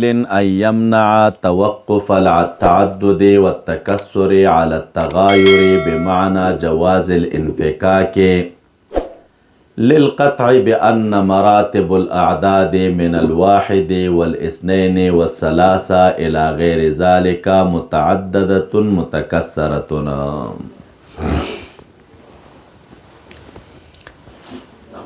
أن يمنع توقف التعدد والتكسر على التغاير بمعنى جواز الانفكاك للقطع بأن مراتب الأعداد من الواحد والاثنين والثلاثة إلى غير ذلك متعددة متكسرة.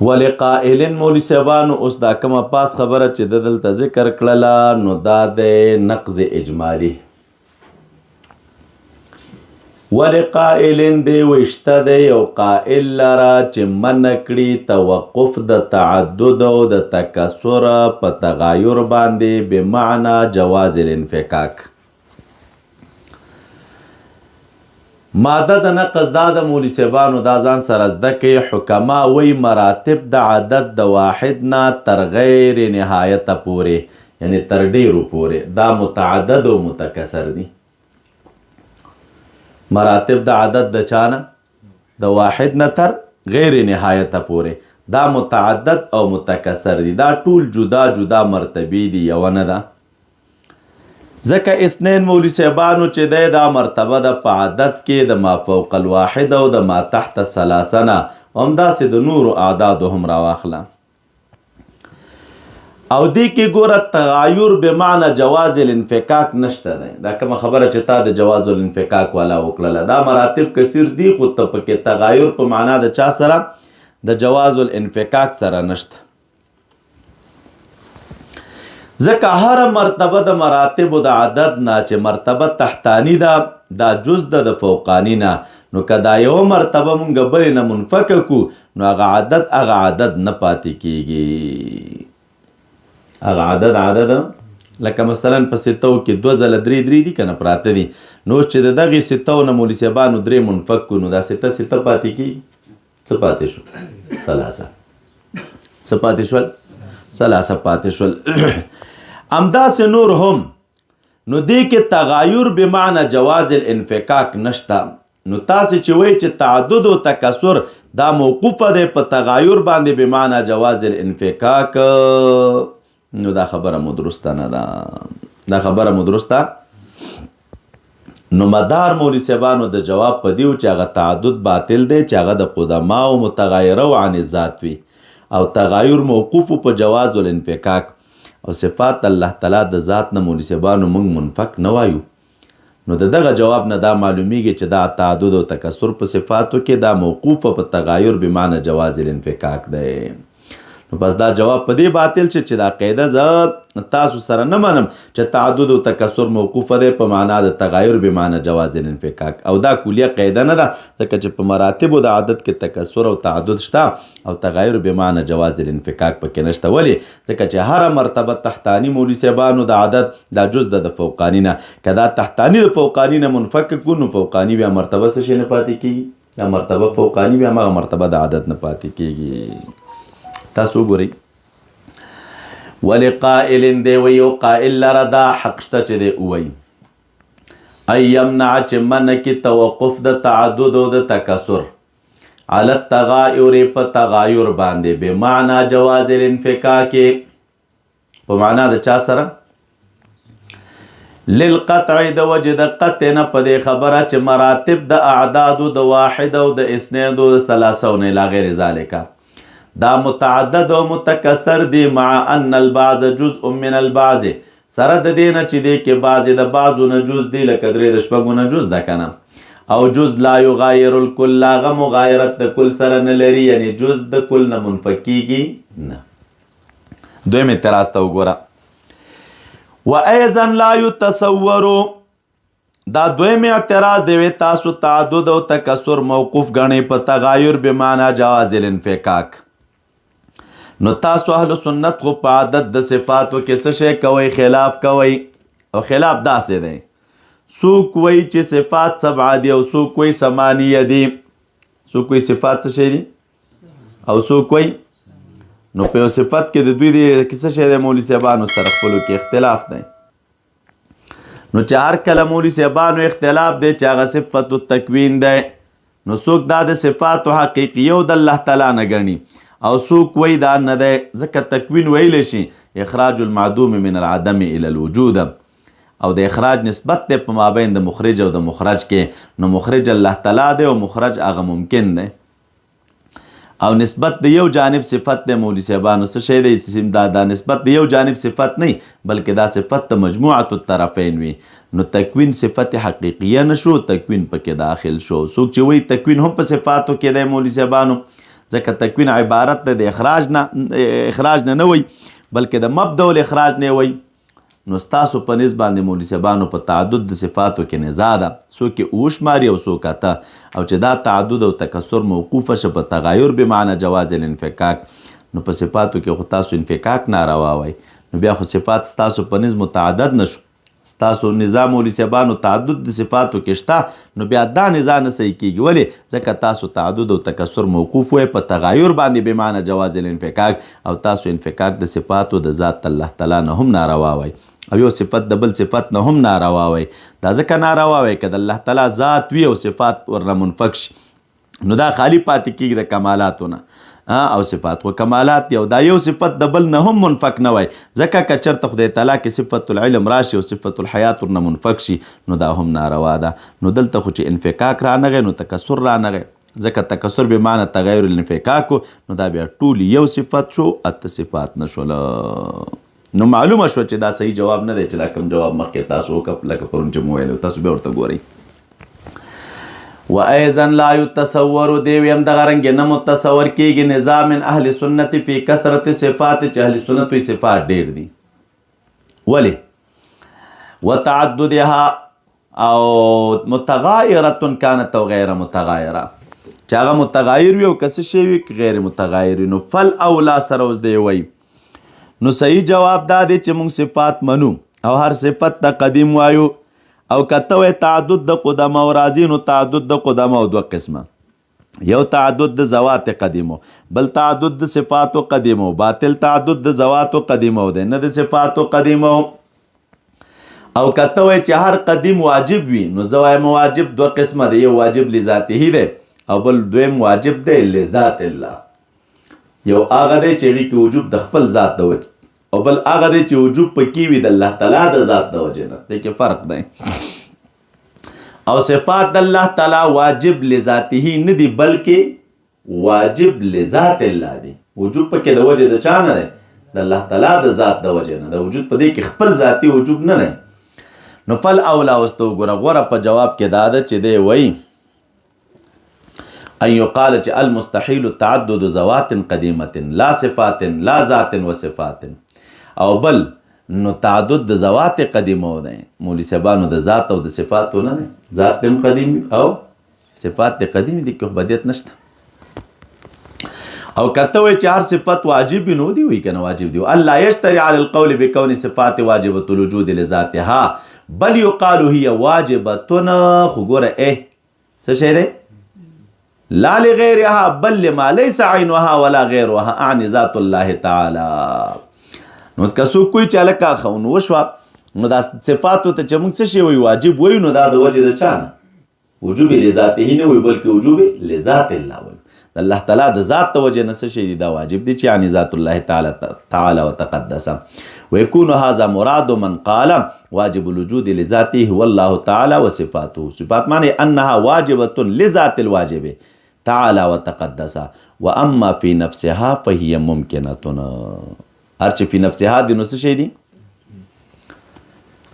ولقائل مولی صاحبانو اوس دا کومه پاس خبره چې د دلته ذکر کړله نو دا د نقض اجمالی. ولقائل دی وشته دی یو قائل لره چې منع کړي توقف د تعدد او د تکسر په تغایر باندې بمعنی جواز الانفکاک. ماده د نقض دا د مولی صاحبانو دا ځان سره زده کوي. حکما وی مراتب د عدد د واحد نه تر غیر نهایته پورې یعنی تر ډیرو پورې دا متعدد او متکسر دي. مراتب د عدد د چانه د واحد نه تر غیر نهایته پورې دا متعدد او متکسر دي. دا ټول جدا جدا مرتبه دي یو نه ده. ځکه اثنین مولی صاحبانو چې دی دا مرتبه ده په عدد کې د ما فوق الواحد او د ما تحت ثلاثه نه همداسې د نورو اعدادو هم راواخله. او دې کې ګوره تغایر بمعنی جواز الانفکاک نشته دی. دا کومه خبره چې تا د جواز الانفکاک والا وکړله دا مراتب کثیر دي خو ته پکې تغایر په معنا د چا سره د جواز الانفکاک سره نشته. ځکه هر مرتبه د مراتبو د عدد نه چې مرتبه تحتانی ده دا جز ده د فوقانی نه. نو که دا یو مرتبه مونږ بلې نه منفکه کو نو هغه عدد نه پاتې کیږي. هغه عدد لکه مثلا په ستو کې 2 ځله 3 دي که نه پراته دي. نو چې د دغې ستو نه مولی صاحبانو 3 منفک کو نو دا سته پاتې کیږي. څه پاتې شو؟ ثلاثه. څه پاتې شول؟ ثلاثه پاتې شول. همداسې نور هم نو دې کې تغایر بمعنی جواز الانفکاک نشته. نو تاسې چې وایي چې تعدد او تکسر دا موقوفه دی په تغایر باندې بمعنی جواز الانفکاک نو دا خبره مو درسته نه ده. دا خبره مو درسته. نو مدار مولی صاحبانو د جواب په دیو چې هغه تعدد باطل دی چې هغه د قدماو متغیره و عن ذات وي او تغایر موقوف په جواز الانفکاک او صفات الله تعالی د ذات نه مولی صاحبانو موږ منفک نه وایو. نو دغه جواب نه دا معلومیږي چې دا تعدد او تکسر په صفاتو کې دا موقوف په تغایر بمعنی جواز الانفکاک دی. نو بس دا جواب په دې باطل چې دا قاعده زه تاسو سره نه منم چې تعدد او تکسر موقوف دی په معنا د تغایر بمعنی جواز الانفکاک او دا کلیه قاعده نه ده. ځکه چې په مراتب د عدد کې تکسر او تعدد شته او تغایر بمعنی جواز الانفکاک پکې نشته. ولې؟ ځکه چې هر مرتبه تحتانی مولی صاحبانو د عدد دا جز د فوقانی نه. که دا تحتانی د فوقانی نه منفک کو نو فوقانی بیا مرتبه څه شی نه پاتې کیږي. دا مرتبه فوقانی بیا هغه مرتبه د عدد نه پاتې کیږي. تاسو ګورئ. ولقائل دی ویو قائل لره دا حق شته چې دی ووایي ان یمنع چې منع کې توقف د تعدد او د تکسر علی التغایر په تغایر باندې بمعنی جواز الانفکاک په معنا د چا سره للقطع د وجه د قطع نه په دې خبره چې مراتب د اعدادو د واحد او د اثنین او د ثلاثه نه الی غیر ذالک دا متعدد او متکسر دی مع ان البعض جزء من البعض سره د دې نه چې دی کې بعضې د بعضو نه جز دی لکه 3 د 6 نه جز ده که نه او جز لا یغایر الکل هغه مغایرت د کل سره نه لري یعنی جز د کل نه منفک کیږي نه. دویم اعتراض ته وګوره. و ایضا لا یتصور دا دویم اعتراض دی تاسو تعدد او تکسر موقوف ګڼئ په تغایر بمعنی جواز الانفکاک. نو تاسو اهل سنت خو په عدد د صفاتو کې څه شی کوئ؟ خلاف کوئ. او خلاف داسې دی څوک وایي چې صفات 7 دي او څوک وایي 8 دي. څوک وایي صفات څه شی دي او څوک وایي نو په یو صفت کې د دوی د څه شی دی مولی صاحبانو سره خپلو کې اختلاف دی. نو چې هر کله مولی صاحبانو اختلاف دی چې هغه صفت التکوین دی نو څوک دا د صفاتو حقیقیه او د الله تعالی نه ګڼي او څوک وایي دا نه دی ځکه تکوین ویلی شي اخراج المعدوم من العدم الى الوجود او د اخراج نسبت دی په مابین د مخرج او د مخرج کې نو مخرج الله تعالی دی او مخرج هغه ممکن دی او نسبت د یو جانب صفت د مولوی صاحبانو څه شی دی دا نسبت د یو جانب صفت نه بلکې دا صفت د مجموعه الطرفین وي نو تکوین صفت حقیقیه نشو تکوین پکې داخل شو څوک چې وایي تکوین هم په صفاتو کې دی مولوی صاحبانو ځکه تکوین عبارت دی د اخراج نه وایي بلکې د مبدأ الاخراج نه وایي نو ستاسو په نسبت باندې مولوی صاحبانو په تعدد د صفاتو کې نزاع ده څوک یې اوه شماري او څوک اته او چې دا تعدد او تکسر موقوفه شه په تغایر بمعنی جواز الانفکاک نو په صفاتو کې خو تاسو انفکاک ناروا وای نو بیا خو صفات ستاسو په نسبت متعدد نشو ستاسو نظام مولوی صاحبانو تعدد د صفاتو کې شته نو بیا دا نظام نه صحیح کیږي ولې ځکه تاسو تعدد او تکسر موقوف وای په تغایر باندې بمعنی جواز الانفکاک او تاسو انفکاک د صفاتو د ذات الله تعالی نه هم ناروا وای او یو صفت د بل صفت نه هم ناروا وای دا ځکه ناروا وای که د الله تعالی ذات وي او صفات ورنه منفک شي نو دا خالی پاتې کېږي د کمالاتو نه او صفات و کمالات دی او دا یو صفت د بل نه هم منفک نه وای ځکه که چېرته خدای تعالی کې صفت العلم راشي او صفت الحیات ورنه منفک شي نو دا هم ناروا ده نو دلته خو چې انفکاک رانغی نو تکسر رانغی ځکه تکسر به معنی تغیر الانفکاکو نو دا بیا ټول یو صفت شو اته صفات نشوله نو معلومه شو چې دا صحیح جواب نه دی چې دا کوم جواب مخکې تاسو وکړه لکه پرون چې مو ویلو تاسو بیا ورته ګورئ و ایضا لا یتصور دی ویم دغه رنګې نه متصور کېږي نظام من اهل سنت فی کثرت صفات چې اهل سنت وی صفات ډېر دي ولې وتعددها او متغایره كانت او غیر متغایره چې هغه متغایر وي او که څه شی وي غیر متغایر نو فل اولا سره اوس دی وایي نو صحیح جواب دا دی چې موږ صفات منو او هر صفت ته قدیم وایو او کته وی تعدد د قدمه او راځي نو تعدد د قدمه او دوه قسمه یو تعدد د ذوات قدیمو بل تعدد د صفاتو قدیمو باطل تعدد د ذواتو قدیمو دی نه د صفاتو قدیمو او کته وی چې هر قدیم واجب وي نو زوایم واجب دوه قسمه دی یو واجب لذاته دی او بل دویم واجب دی لذات الله یو هغه دی چې هغې کې وجوب د خپل ذات د وجه او بل هغه دی چې وجوب پکې وي د الله تعالی د ذات د وجې نه دې کې فرق دی او صفات د الله تعالی واجب لذاته نه دي بلکې واجب لذات الله دی وجوب پکې د وجې د چا نه دی د الله تعالی د ذات د وجې نه د وجود په دې کې خپل ذاتي وجوب نه دی نو فل اولا اوس ته وګوره غوره په جواب کې دا ده چې دی وایي ان يقال چې المستحيل تعدد ذوات قديمه لا صفات لا ذات وصفات او بل نو تعدد د ذوات قدیمه دی مولوی صاحبانو د ذات او د صفاتو نه دی ذات هم قدیم او صفات د قدیم دي که بدیت نشته او کته وی چې هر صفت واجب نو دی وی کنه واجب دی الله یشتری علی القول بكون صفات واجبه الوجود لذاتها بل يقال هي واجبه خو ګوره څه شی دی لا لغیرها بل لما ليس عینها ولا غیرها اعني ذات الله تعالی نو که څوک کوی چې هلکه ښه نو وشوه نو دا صفاتو ته چې موږ څه شی وایو واجب وایو نو دا د وجې د چا نه وجوب لذاته نه وایو بلکې وجوب لذات الله وایو د الله تعالی د ذات د وجې نه څه شی دی دا واجب دی چې یعنی ذات الله تعالی وتقدس ويكون هذا مراد من قال واجب الوجود لذاته هو الله تعالی وصفاته صفات معنی انها واجبه لذات الواجب تعالى وتقدس واما في نفسها فهي ممكنه هر چې في نفسها دي نو څه شي دي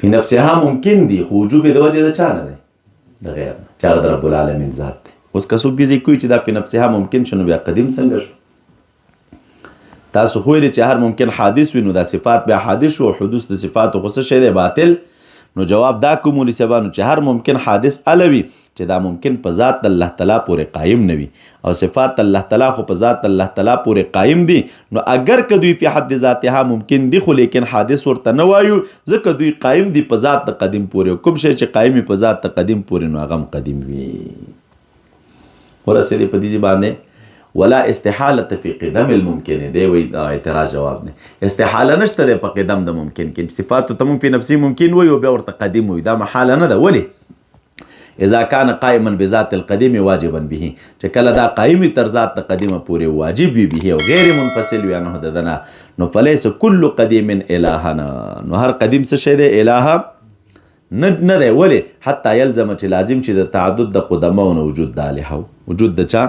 في نفسها ممکن دي خو وجوب د وجه د چا نه دی د غیر چا د رب العالمین ذات دی اوس که څوک دي کوي چې دا في نفسها ممکن شنو بیا قدیم څنګه شو تاسو خو دې چې هر ممکن حادث وي نو دا صفات بیا حادث شو حدوث د صفات خو څه شی دی باطل نو جواب دا کوم مولوی صاحبانو چې هر ممکن حادث الوي چې دا ممکن په ذات الله تعالی پورې قایم نه وي او صفات الله تعالی خو په ذات الله تعالی پورې قایم دي نو اگر که دوی په حد ذاتها ممکن دي خو لیکن حادث ورته نه وایو ځکه دوی قایم دي په ذات د قدیم پورې کوم شی چې قایم په ذات د قدیم پورې نو هغه قدیم وي ورسېدې په دې باندې ولا استحاله فی قدم الممکن دی وی اعتراض جواب نه استحاله نشته دی په قدم د ممکن کې صفات ته ممکن نفسي ممکن وي او بیا ورته قدیم وي دا محاله نه ده ولی اذا كان قائما بذات القدیم واجبا به چې کله دا قائمي تر ذات قدیمه پورې واجب وي به او غیر منفصل وي عنه ددنه نو فلیس کل قدیم الهنا نو هر قدیم څه شی دی الها نه دی ولې حتی یلزم چې لازم چې د تعدد د قدماو وجود د الهو وجود د چا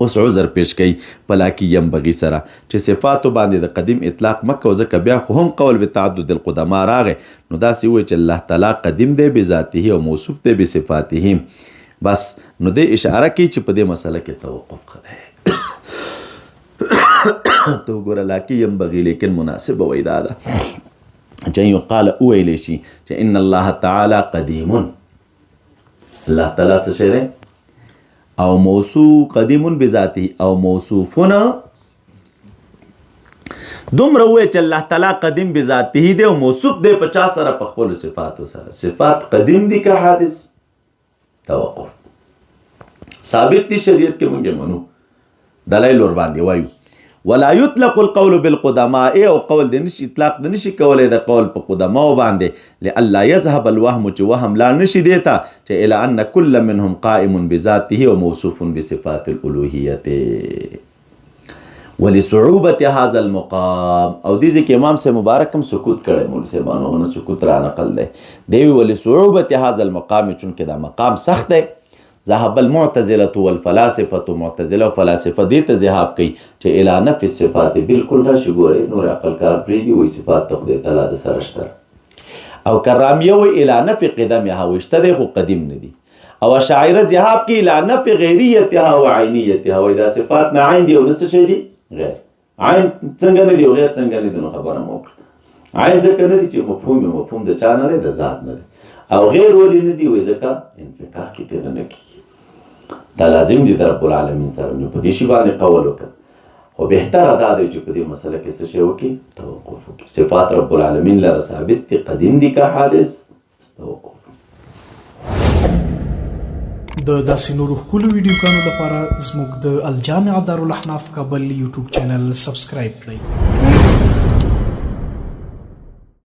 اوس عذر پیش کوي پلاکی ينبغي سره چې صفاتو باندې د قدیم اطلاق مکه ځکه بیا خو هم قول بتعدد القدما راغی نو داسې وایي چې الله تعالی قدیم دی بذاته او موصوف دی بصفاته بس نو دې اشاره کوي چې په دې مسله کې توقف کوي تو ګوره لاکی ينبغي لیکن مناسب وای دا ده چې یقال ویل شي چې ان الله تعالی قدیم الله تعالی څه شی دی او موصوف قدیم بذاته او موصوفون دومره وای چې الله تعالی قدیم بذاته دی او موصوف دی 50 سره په خپل صفاتو سره صفات قدیم دي که حادث توقف ثابت دي شریعت کې مونږ منو دلایل ور باندې وایو ولا يطلق القول بالقدماء او قول د نشي اطلاق د نشي کولای د قول په قدماء باندې لالا يذهب الوهم چې وهم لا نشي دیتا چې الى ان كل منهم قائم بذاته وموصوف بصفات الالوهيه ولصعوبه هذا المقام او دې کې امام سے مبارک هم سکوت کړي مول سے باندې سکوت را نقل دی ولصعوبه هذا المقام چونکه دا مقام سخت دی ذهب المعتزله والفلاسفه معتزله وفلاسفه دې ته ذهاب کوي چې الى نفي الصفات بالکل راشي ګوري نور عقل کار پریدي وي صفات ته خدای تعالی د سره شته او کرامیه وي الى نفي قدمها وشته دی خو قدیم نه دي او شاعر ذهاب کوي الى نفي غیریتها وعینیتها وي دا صفات نه عین دي او نس شي دي غیر عین څنګه نه دي او غیر څنګه نه دي نو خبره مو عین ځکه نه دي چې مفهوم د چا نه دی د ذات نه دی او غیر ولی نه دی وي ځکه انفکاک کې تیر نه کی دا لازم دي د رب العالمین سره نو په دې شی باندې قول وکړه او بهتره دا دی چې په دې مسله کې څه شی وکړي توقف وکړي صفات رب العالمین لپاره ثابت دي قدیم دي که حادث توقف د داسې نورو ښکلو ویډیوګانو لپاره زموږ د الجامع دارالاحناف کابل یوټیوب چینل سبسکرایب کړئ